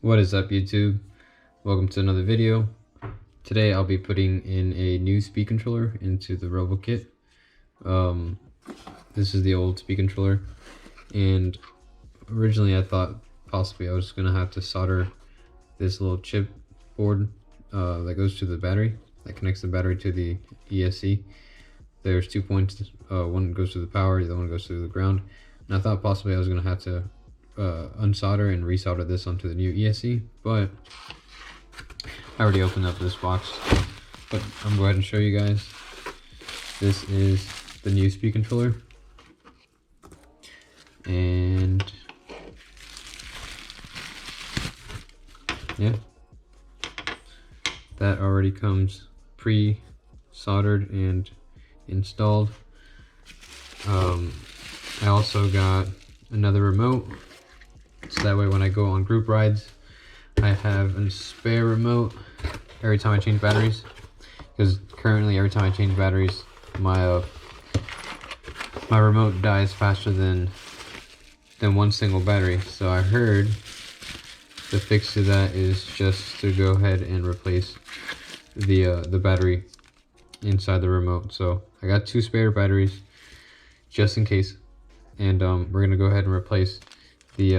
What is up, YouTube? Welcome to another video. Today I'll be putting in a new speed controller into the Robo kit. This is the old speed controller, and originally I thought possibly I was gonna have to solder this little chip board that goes to the battery, that connects the battery to the ESC. There's 2 points, one goes to the power, the other one goes to the ground, and I thought possibly I was gonna have to unsolder and resolder this onto the new ESC, but I already opened up this box. But I'm gonna go ahead and show you guys. This is the new speed controller, and yeah, that already comes pre-soldered and installed. I also got another remote, so that way when I go on group rides I have a spare remote every time I change batteries, because currently every time I change batteries my remote dies faster than one single battery. So I heard the fix to that is just to go ahead and replace the battery inside the remote. So I got 2 spare batteries just in case, and we're gonna go ahead and replace the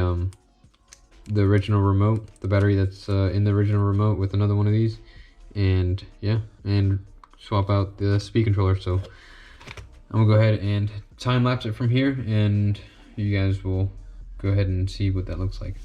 original remote, the battery that's in the original remote, with another one of these, and yeah, and swap out the speed controller. So I'm gonna go ahead and time lapse it from here, and you guys will go ahead and see what that looks like.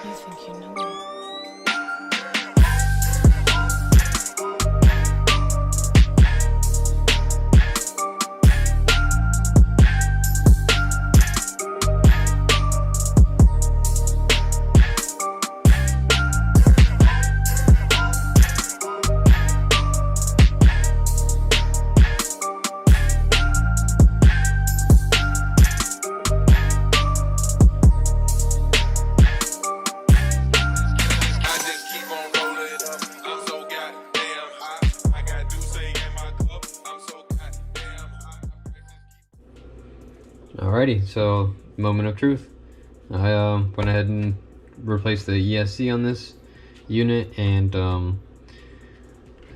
You think you know me? Alrighty, so moment of truth. I went ahead and replaced the ESC on this unit, and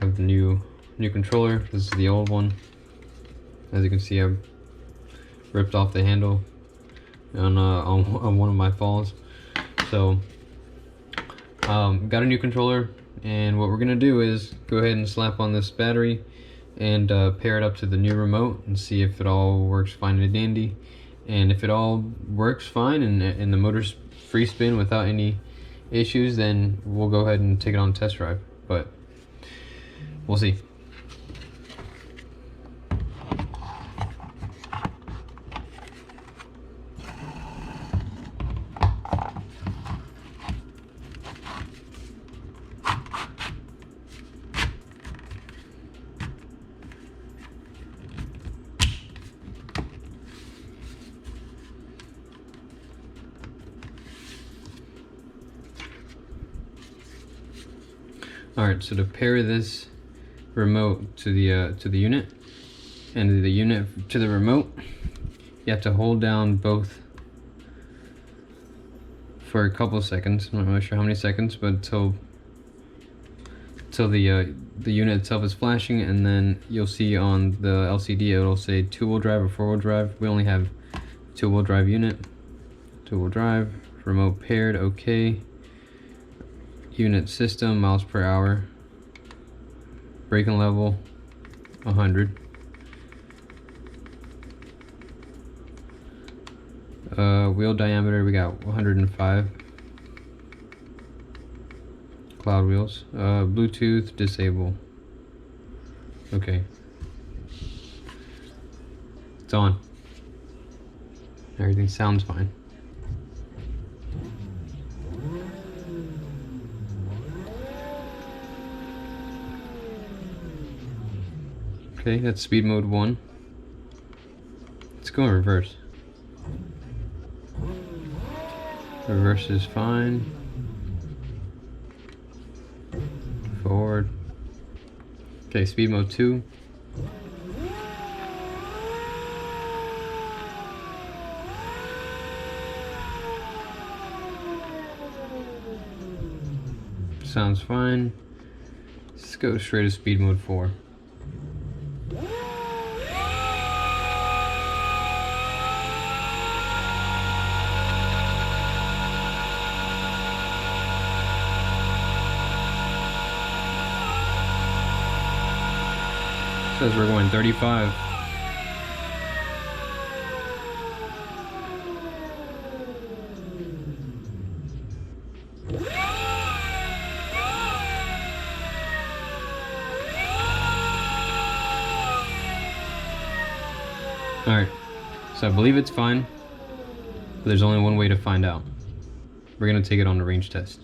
have the new controller. This is the old one. As you can see, I ripped off the handle on one of my falls. So got a new controller, and what we're gonna do is go ahead and slap on this battery and pair it up to the new remote and see if it all works fine and dandy. And if it all works fine and the motor's free spin without any issues, then we'll go ahead and take it on a test drive, but we'll see. All right, so to pair this remote to the unit and the unit to the remote, you have to hold down both for a couple of seconds. I'm not really sure how many seconds, but until the unit itself is flashing, and then you'll see on the LCD it'll say 2-wheel drive or 4-wheel drive. We only have 2-wheel drive unit. 2-wheel drive, remote paired, okay. Unit system, miles per hour. Braking level, 100. Wheel diameter, we got 105. Cloud wheels. Bluetooth, disable. Okay. It's on. Everything sounds fine. Okay, that's speed mode 1. Let's go in reverse. Reverse is fine. Forward. Okay, speed mode 2. Sounds fine. Let's go straight to speed mode 4. Says we're going 35. Alright, so I believe it's fine, but there's only one way to find out. We're gonna take it on the range test.